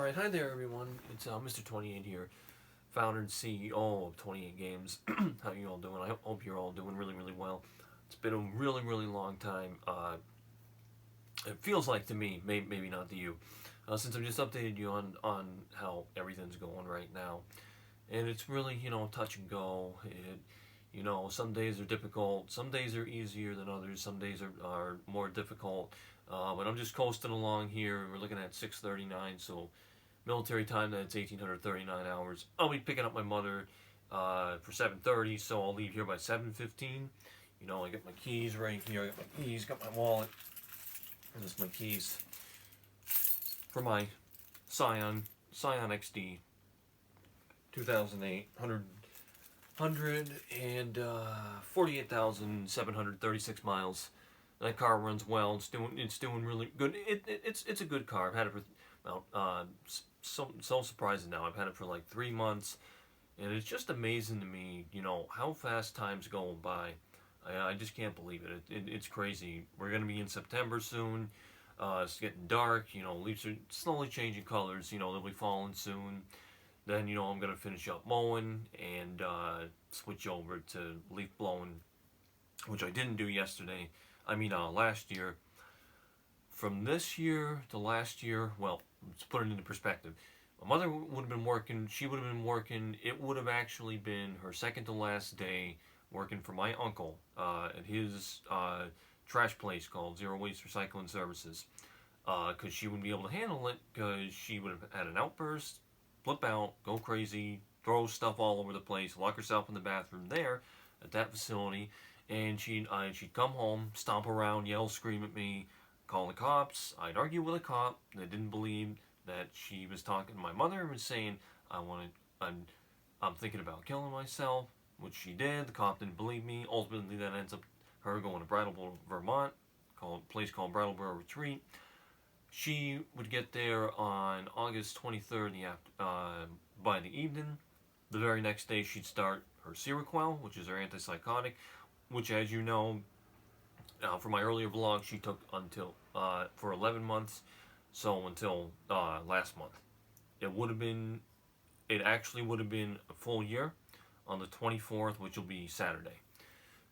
Alright, hi there everyone. It's Mr. 28 here, founder and CEO of 28 Games. How you all doing? I hope you're all doing really, really well. It's been a really, really long time. It feels like to me, maybe not to you, since I've just updated you on how everything's going right now. And it's really, touch and go. Some days are difficult, some days are easier than others, some days are more difficult. But I'm just coasting along here. We're looking at 6:39, so military time, that's 1839 hours. I'll be picking up my mother for 7:30, so I'll leave here by 7:15. I got my keys right here. I got my keys, got my wallet. And this is my keys for my Scion XD 2008 148,736 miles. That car runs well. It's doing really good. It's a good car. I've had it for so surprising now. I've had it for like 3 months, and it's just amazing to me. How fast time's going by. I just can't believe it. It's crazy. We're gonna be in September soon. It's getting dark. Leaves are slowly changing colors. They'll be falling soon. Then I'm gonna finish up mowing and switch over to leaf blowing, which I didn't do yesterday. Last year. From this year to last year, well, let's put it into perspective. My mother would have been working. She would have been working. It would have actually been her second to last day working for my uncle at his trash place called Zero Waste Recycling Services. Because she wouldn't be able to handle it, because she would have had an outburst, flip out, go crazy, throw stuff all over the place, lock herself in the bathroom there at that facility, and she'd come home, stomp around, yell, scream at me, call the cops. I'd argue with a cop that didn't believe that she was talking to my mother and was saying, I'm thinking about killing myself, which she did. The cop didn't believe me. Ultimately, that ends up her going to Brattleboro, Vermont, a place called Brattleboro Retreat. She would get there on August 23rd by the evening. The very next day, she'd start her Seroquel, which is her antipsychotic, which, as you know, for my earlier vlog, she took until for 11 months, so until last month. It actually would have been a full year on the 24th, which will be Saturday.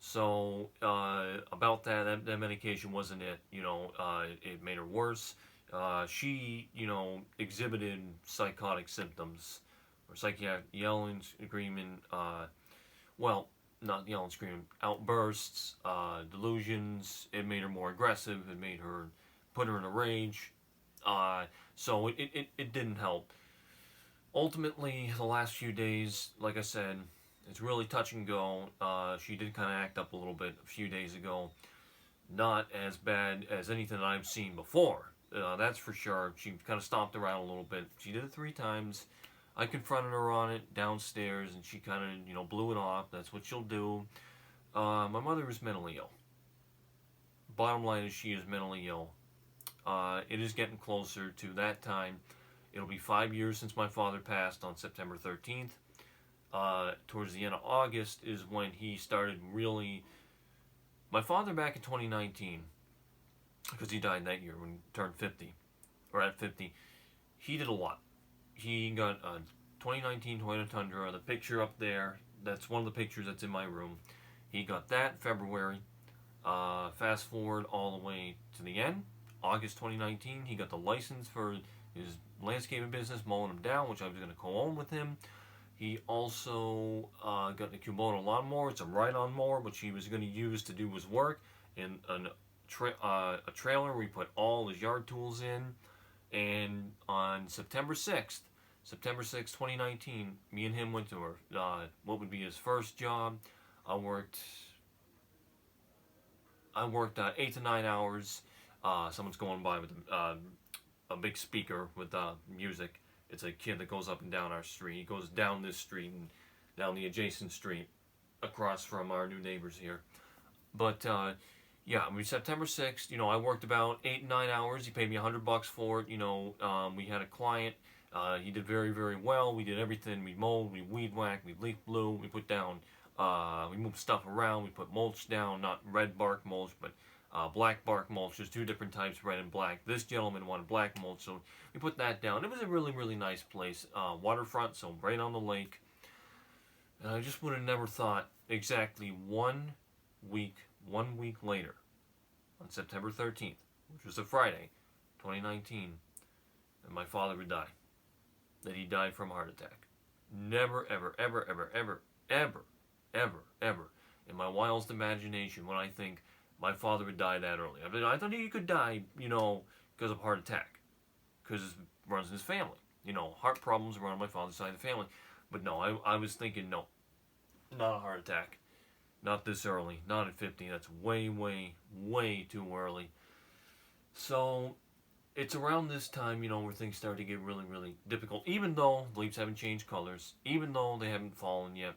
So about that medication wasn't it. It made her worse. She, exhibited psychotic symptoms, or psychiatric yelling, screaming, not yelling, screaming, outbursts, delusions. It made her more aggressive. It put her in a rage. So it didn't help. Ultimately, the last few days, like I said, it's really touch and go. She did kind of act up a little bit a few days ago. Not as bad as anything I've seen before. That's for sure. She kind of stomped around a little bit. She did it 3 times. I confronted her on it downstairs, and she kind of, blew it off. That's what she'll do. My mother is mentally ill. Bottom line is she is mentally ill. It is getting closer to that time. It'll be 5 years since my father passed on September 13th. Towards the end of August is when he started really... My father back in 2019, because he died that year when he turned 50, or at 50, he did a lot. He got a 2019 Toyota Tundra, the picture up there, that's one of the pictures that's in my room. He got that in February. Fast forward all the way to the end, August 2019, he got the license for his landscaping business, mowing them down, which I was going to co-own with him. He also got the Kubota lawnmower. It's a ride-on mower, which he was going to use to do his work, and a trailer where he put all his yard tools in. And on September 6th, 2019, me and him went to what would be his first job. I worked 8 to 9 hours. Someone's going by with a big speaker with music. It's a kid that goes up and down our street. He goes down this street and down the adjacent street across from our new neighbors here. But September 6th, I worked about 8 9 hours. He paid me $100 for it. We had a client. He did very, very well. We did everything. We mowed, we weed whacked, we leaf blew, we put down, we moved stuff around, we put mulch down, not red bark mulch, but black bark mulch. There's two different types, red and black. This gentleman wanted black mulch, so we put that down. It was a really, really nice place. Waterfront, so right on the lake. And I just would have never thought exactly 1 week later, on September 13th, which was a Friday, 2019, that my father would die. That he died from a heart attack. Never, ever, ever, ever, ever, ever, ever, ever, in my wildest imagination, when I think my father would die that early. I mean, I thought he could die, because of heart attack, because it runs in his family. Heart problems run on my father's side of the family. But no, I was thinking, no, not a heart attack. Not this early. Not at 50. That's way, way, way too early. So, it's around this time, where things start to get really, really difficult. Even though the leaves haven't changed colors. Even though they haven't fallen yet.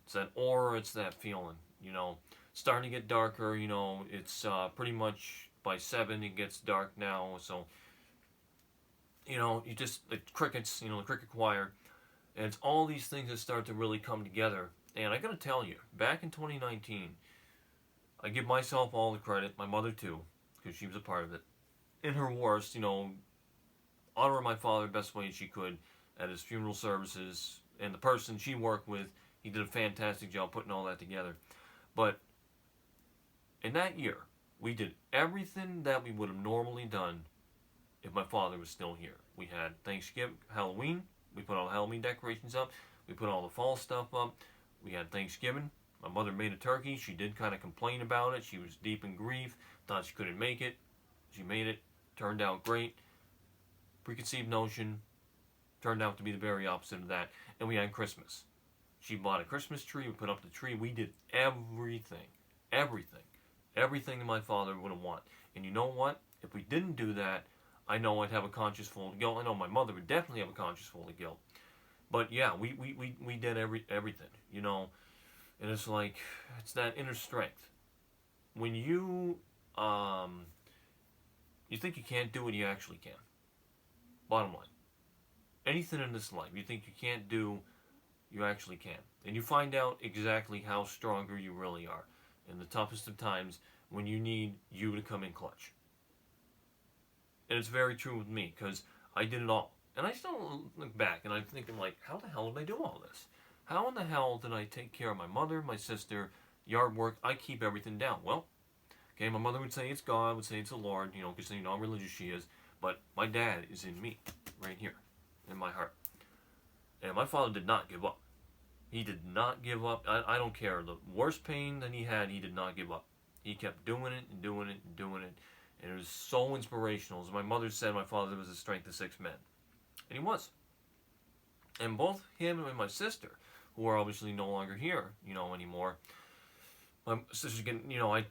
It's that aura, it's that feeling, Starting to get darker, it's pretty much by 7 it gets dark now. So, you just, the crickets, the cricket choir. And it's all these things that start to really come together. And I gotta tell you, back in 2019, I give myself all the credit, my mother too, because she was a part of it. In her worst, honor my father the best way she could at his funeral services. And the person she worked with, he did a fantastic job putting all that together. But in that year, we did everything that we would have normally done if my father was still here. We had Thanksgiving, Halloween. We put all the Halloween decorations up. We put all the fall stuff up. We had Thanksgiving. My mother made a turkey. She did kind of complain about it. She was deep in grief. Thought she couldn't make it. She made it. Turned out great. Preconceived notion. Turned out to be the very opposite of that. And we had Christmas. She bought a Christmas tree. We put up the tree. We did everything. Everything. Everything that my father would have wanted. And you know what? If we didn't do that, I know I'd have a conscience full of guilt. I know my mother would definitely have a conscience full of guilt. But yeah, we did everything, And it's like, it's that inner strength. When you think you can't do it, you actually can. Bottom line. Anything in this life you think you can't do, you actually can. And you find out exactly how stronger you really are in the toughest of times, when you need you to come in clutch. And it's very true with me, because I did it all. And I still look back and I'm thinking, like, how the hell did I do all this? How in the hell did I take care of my mother, my sister, yard work? I keep everything down. Well, okay, my mother would say it's God, would say it's the Lord, because how religious she is. But my dad is in me, right here, in my heart. And my father did not give up. He did not give up. I don't care. The worst pain that he had, he did not give up. He kept doing it and doing it and doing it. And it was so inspirational. As my mother said, my father was the strength of 6 men. And he was. And both him and my sister, who are obviously no longer here, anymore. My sister's getting, I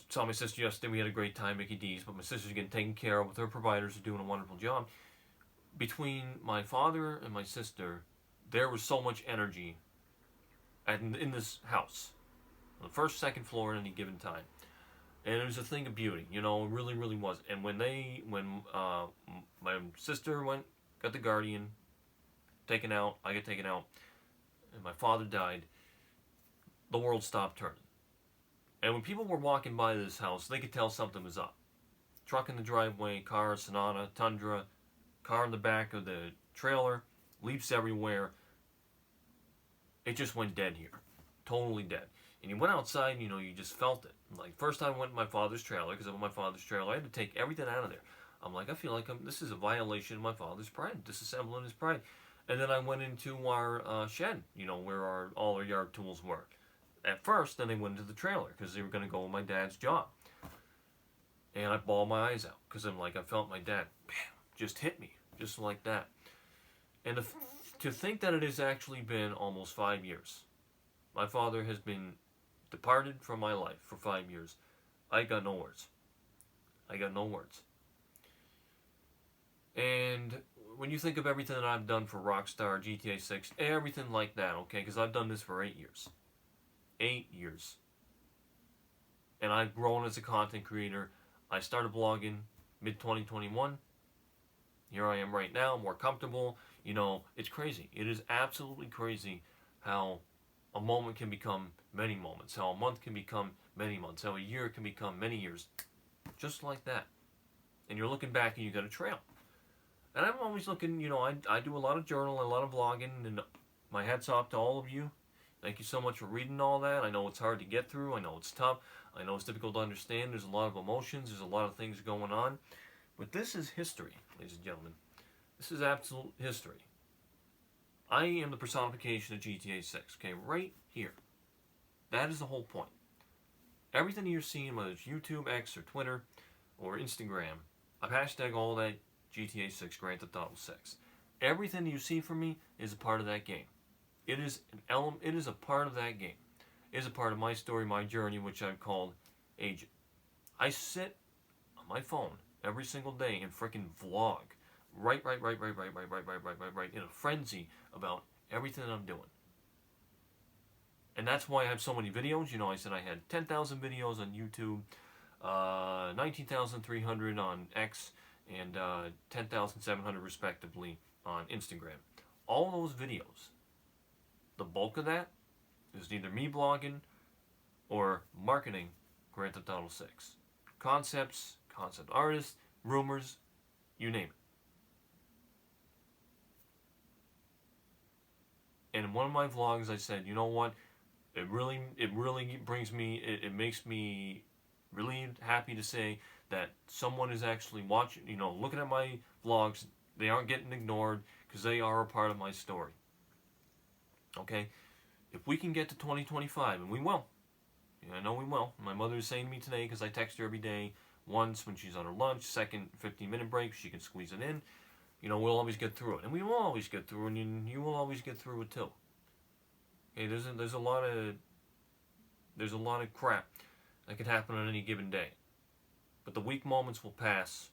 saw my sister yesterday. We had a great time, Mickey D's. But my sister's getting taken care of with her providers, who are doing a wonderful job. Between my father and my sister, there was so much energy in this house. On the first, second floor at any given time. And it was a thing of beauty, it really, really was. And when my sister got the Guardian taken out, I got taken out, and my father died, the world stopped turning. And when people were walking by this house, they could tell something was up. Truck in the driveway, car, Sonata, Tundra, car in the back of the trailer, leaves everywhere. It just went dead here. Totally dead. And you went outside, you just felt it. Like, first time I went to my father's trailer, because of my father's trailer, I had to take everything out of there. I'm like, I feel like this is a violation of my father's pride, disassembling his pride. And then I went into our shed, where all our yard tools were. At first, then they went into the trailer, because they were going to go with my dad's job. And I bawled my eyes out, because I'm like, I felt my dad, bam, just hit me, just like that. And to think that it has actually been almost 5 years. My father has been departed from my life for 5 years. I got no words. I got no words. And when you think of everything that I've done for Rockstar, GTA 6, everything like that, okay? Because I've done this for 8 years. 8 years. And I've grown as a content creator. I started blogging mid-2021. Here I am right now, more comfortable. It's crazy. It is absolutely crazy how a moment can become many moments. How a month can become many months. How a year can become many years. just like that. And you're looking back and you got a trail. And I'm always looking, I do a lot of journaling, a lot of vlogging, and my hat's off to all of you. Thank you so much for reading all that. I know it's hard to get through. I know it's tough. I know it's difficult to understand. There's a lot of emotions. There's a lot of things going on. But this is history, ladies and gentlemen. This is absolute history. I am the personification of GTA 6, okay? Right here. That is the whole point. Everything you're seeing, whether it's YouTube, X, or Twitter, or Instagram, I've hashtag all that GTA 6, Grand Theft Auto 6. Everything you see from me is a part of that game. It is an element. It is a part of that game. It is a part of my story, my journey, which I've called Agent. I sit on my phone every single day and freaking vlog. Right, in a frenzy about everything that I'm doing. And that's why I have so many videos. I said I had 10,000 videos on YouTube, 19,300 on X, and 10,700 respectively on Instagram. All those videos, the bulk of that is either me blogging or marketing Grand Theft Auto 6. Concepts, concept artists, rumors, you name it. And in one of my vlogs, I said, you know what? It really brings me, it makes me really happy to say that someone is actually watching, looking at my vlogs. They aren't getting ignored because they are a part of my story. Okay? If we can get to 2025, and we will. I know we will. My mother is saying to me today, because I text her every day, once when she's on her lunch, second 15-minute break, she can squeeze it in. We'll always get through it. And we will always get through it, and you will always get through it too. Okay, there's a lot of crap that could happen on any given day. But the weak moments will pass,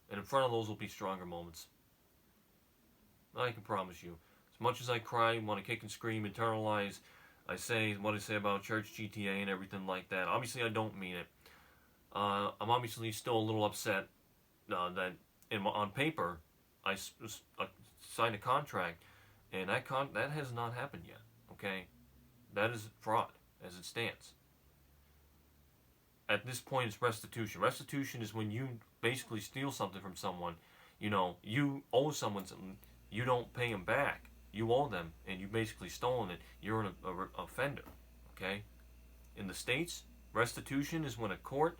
and in front of those will be stronger moments. I can promise you. As much as I cry, want to kick and scream, internalize, I say what I say about church, GTA, and everything like that. Obviously, I don't mean it. I'm obviously still a little upset that on paper, I signed a contract, and that has not happened yet. Okay, that is fraud as it stands. At this point, it's restitution. Restitution is when you basically steal something from someone. You owe someone something. You don't pay them back. You owe them, and you basically stolen it. You're an offender. Okay. In the States, restitution is when a court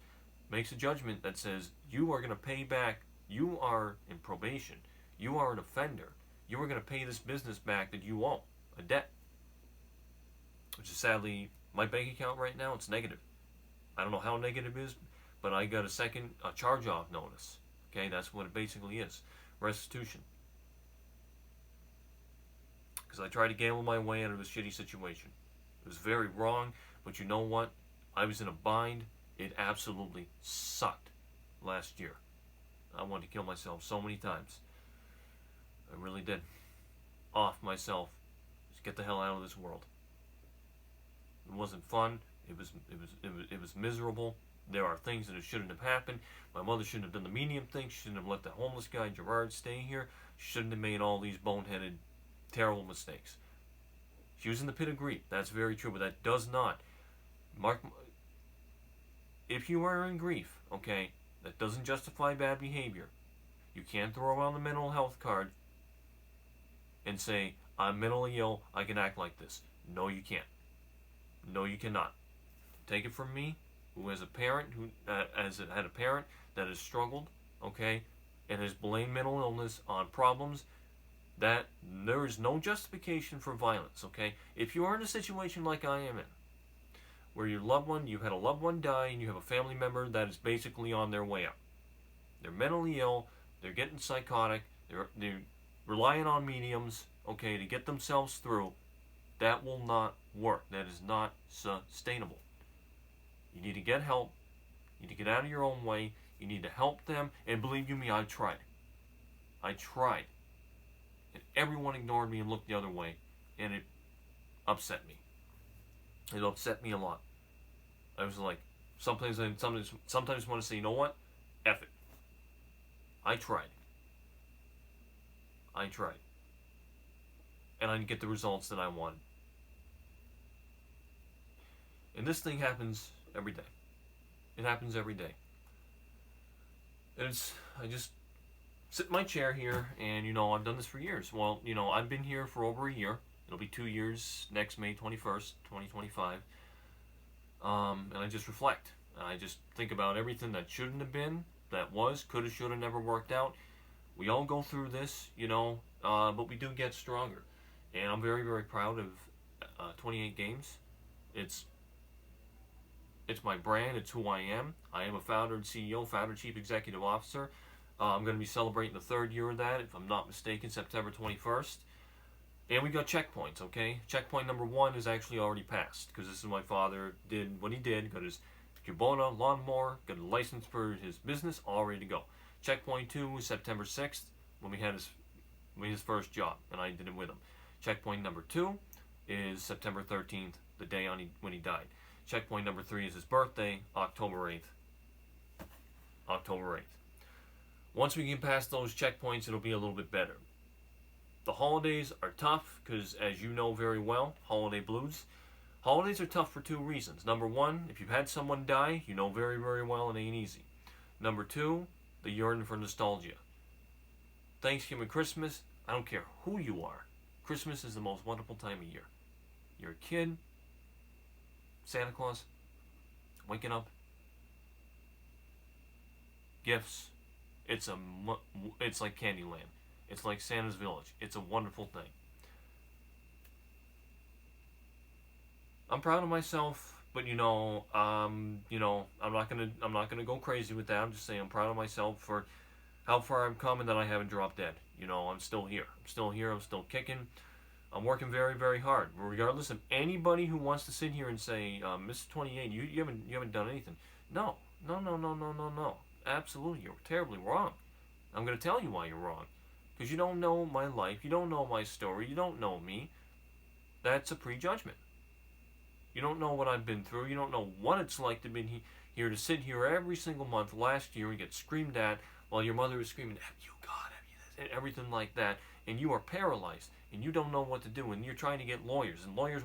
makes a judgment that says you are going to pay back. You are in probation. You are an offender. You are going to pay this business back that you owe, a debt. Which is sadly, my bank account right now, it's negative. I don't know how negative it is, but I got a charge-off notice. Okay, that's what it basically is. Restitution. Because I tried to gamble my way out of a shitty situation. It was very wrong, but you know what? I was in a bind. It absolutely sucked last year. I wanted to kill myself so many times. I really did. Off myself. Just get the hell out of this world. It wasn't fun. It was miserable. There are things that shouldn't have happened. My mother shouldn't have done the medium thing. She shouldn't have let the homeless guy Gerard stay here. She shouldn't have made all these boneheaded, terrible mistakes. She was in the pit of grief. That's very true, but that does not if you are in grief, okay, that doesn't justify bad behavior. You can't throw around the mental health card and say, I'm mentally ill, I can act like this. No, you can't. No, you cannot. Take it from me, who has a parent, who has had a parent that has struggled, okay, and has blamed mental illness on problems, that there is no justification for violence, okay? If you are in a situation like I am in, where you had a loved one die, and you have a family member that is basically on their way out. They're mentally ill, they're getting psychotic, they're relying on mediums, okay, to get themselves through. That will not work. That is not sustainable. You need to get help. You need to get out of your own way. You need to help them. And believe you me, I tried. I tried. And everyone ignored me and looked the other way. And it upset me. It upset me a lot. I was like, sometimes want to say, you know what? F it. I tried. And I didn't get the results that I wanted. And this thing happens every day. It happens every day. I just sit in my chair here, and I've done this for years. Well, I've been here for over a year. It'll be 2 years next May 21st, 2025. And I just reflect. I just think about everything that shouldn't have been, that was, could have, should have, never worked out. We all go through this, but we do get stronger. And I'm very, very proud of 28 games. It's it's my brand. It's who I am. I am a founder and CEO, founder, chief executive officer. I'm going to be celebrating the 3rd year of that, if I'm not mistaken, September 21st. And we got checkpoints, okay? Checkpoint number 1 is actually already passed, because this is my father did what he did, got his Kubota lawnmower, got a license for his business, all ready to go. Checkpoint 2 was September 6th, when we had his first job, and I did it with him. Checkpoint number 2 is September 13th, the day when he died. Checkpoint number 3 is his birthday, October 8th. October 8th. Once we get past those checkpoints, it'll be a little bit better. The holidays are tough because, as you know very well, holiday blues. Holidays are tough for 2 reasons. Number 1, if you've had someone die, you know very, very well it ain't easy. Number 2, the yearning for nostalgia. Thanksgiving, Christmas, I don't care who you are. Christmas is the most wonderful time of year. You're a kid, Santa Claus, waking up, gifts. It's like Candyland. It's like Santa's Village. It's a wonderful thing. I'm proud of myself, but I'm not gonna go crazy with that. I'm just saying I'm proud of myself for how far I've come and that I haven't dropped dead. I'm still here. I'm still kicking. I'm working very, very hard. Regardless of anybody who wants to sit here and say, Mr. 28, you haven't done anything. No. Absolutely, you're terribly wrong. I'm going to tell you why you're wrong. Because you don't know my life. You don't know my story. You don't know me. That's a prejudgment. You don't know what I've been through. You don't know what it's like to be here to sit here every single month last year and get screamed at while your mother is screaming, have you God, have you this, and everything like that. And you are paralyzed. And you don't know what to do. And you're trying to get lawyers. And lawyers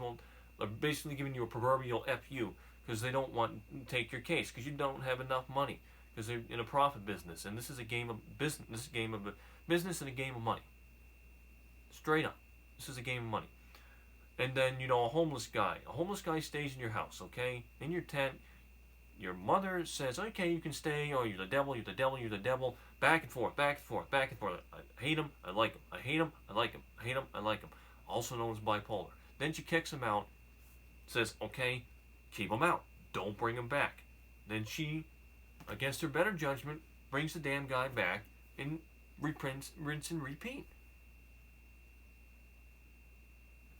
are basically giving you a proverbial FU because they don't want to take your case because you don't have enough money. Because they're in a profit business, and this is a game of business. This is a game of business and a game of money. Straight up, this is a game of money. And then a homeless guy. A homeless guy stays in your house, okay, in your tent. Your mother says, "Okay, you can stay." Oh, you're the devil. You're the devil. You're the devil. Back and forth, back and forth, back and forth. I hate him. I like him. I hate him. I like him. I hate him. I like him. Also known as bipolar. Then she kicks him out. Says, "Okay, keep him out. Don't bring him back." Then she, against her better judgment, brings the damn guy back and rinse and repeat.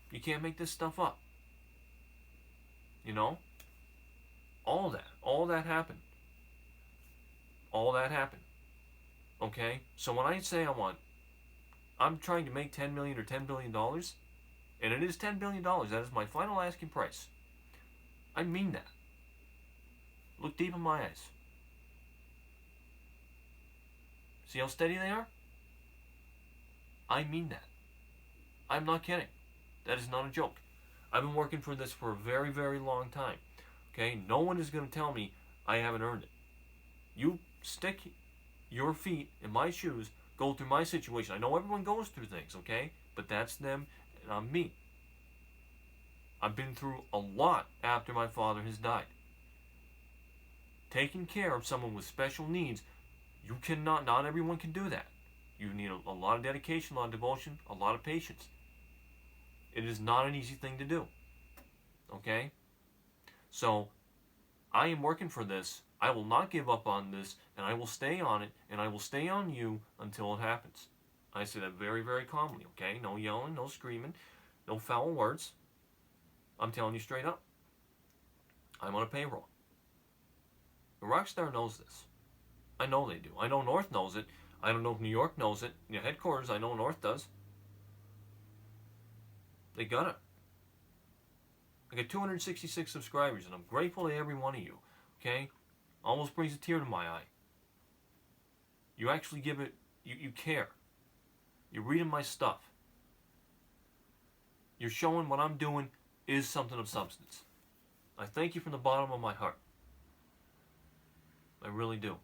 You can't make this stuff up. All that happened. All that happened. Okay? So when I say I'm trying to make $10 million or $10 billion, and it is $10 billion, that is my final asking price. I mean that. Look deep in my eyes. See how steady they are? I mean that. I'm not kidding. That is not a joke. I've been working for this for a very, very long time. Okay? No one is going to tell me I haven't earned it. You stick your feet in my shoes, go through my situation. I know everyone goes through things, okay? But that's them and I'm me. I've been through a lot after my father has died. Taking care of someone with special needs, not everyone can do that. You need a lot of dedication, a lot of devotion, a lot of patience. It is not an easy thing to do. Okay? So, I am working for this. I will not give up on this, and I will stay on it, and I will stay on you until it happens. I say that very, very calmly, okay? No yelling, no screaming, no foul words. I'm telling you straight up. I'm on a payroll. Rockstar knows this. I know they do. I know North knows it. I don't know if New York knows it. The headquarters, I know North does. They got it. I got 266 subscribers, and I'm grateful to every one of you. Okay? Almost brings a tear to my eye. You actually give it, you care. You're reading my stuff. You're showing what I'm doing is something of substance. I thank you from the bottom of my heart. I really do.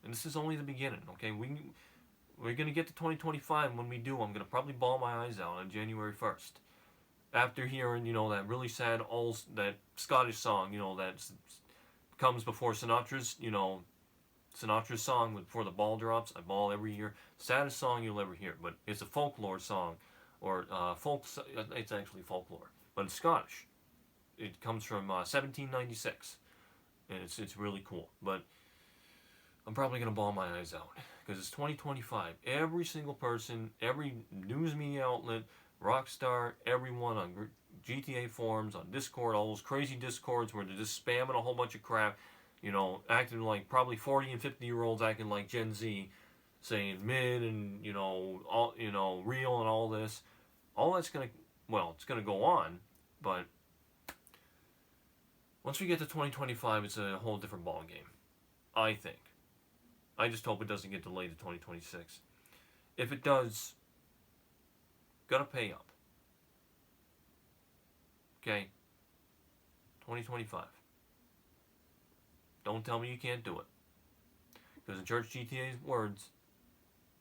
And this is only the beginning, okay? We're going to get to 2025, and when we do, I'm going to probably bawl my eyes out on January 1st. After hearing, that really sad, that Scottish song, that comes before Sinatra's song before the ball drops. I bawl every year. Saddest song you'll ever hear, but it's a folklore song, or it's actually folklore, but it's Scottish. It comes from 1796, and it's really cool. But I'm probably gonna bawl my eyes out because it's 2025. Every single person, every news media outlet, Rockstar, everyone on GTA forums, on Discord, all those crazy Discords where they're just spamming a whole bunch of crap, acting like probably 40 and 50-year-olds acting like Gen Z, saying mid and all real and all this. All that's it's gonna go on, but once we get to 2025, it's a whole different ball game. I think. I just hope it doesn't get delayed to 2026. If it does, gotta pay up. Okay? 2025. Don't tell me you can't do it. Because in Church GTA's words,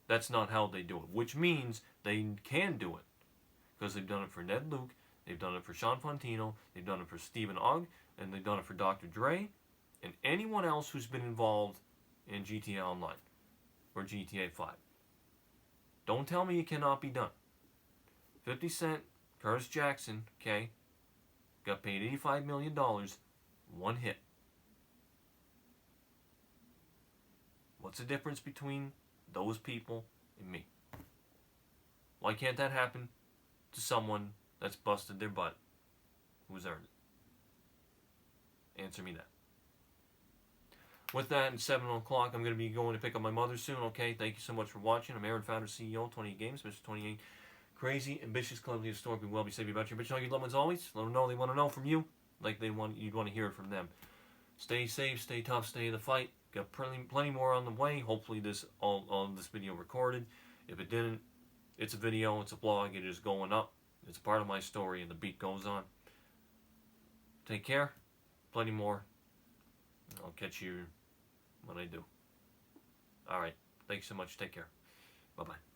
that's not how they do it. Which means they can do it. Because they've done it for Ned Luke, they've done it for Sean Fontino, they've done it for Stephen Ogg, and they've done it for Dr. Dre, and anyone else who's been involved in GTA Online or GTA 5. Don't tell me it cannot be done. 50 Cent, Curtis Jackson, okay, got paid $85 million, one hit. What's the difference between those people and me? Why can't that happen to someone that's busted their butt who's earned it? Answer me that. With that, at 7 o'clock, I'm going to be going to pick up my mother soon, okay? Thank you so much for watching. I'm Aaron, founder, CEO, 28 Games, Mr. 28. Crazy, ambitious, cleverly, historically, well, be safe about your bitch. All your loved ones always. Let them know they want to know from you, like you'd want to hear it from them. Stay safe, stay tough, stay in the fight. Got plenty more on the way. Hopefully all this video recorded. If it didn't, it's a video, it's a blog, it is going up. It's part of my story, and the beat goes on. Take care. Plenty more. I'll catch you when I do. Alright. Thanks so much. Take care. Bye-bye.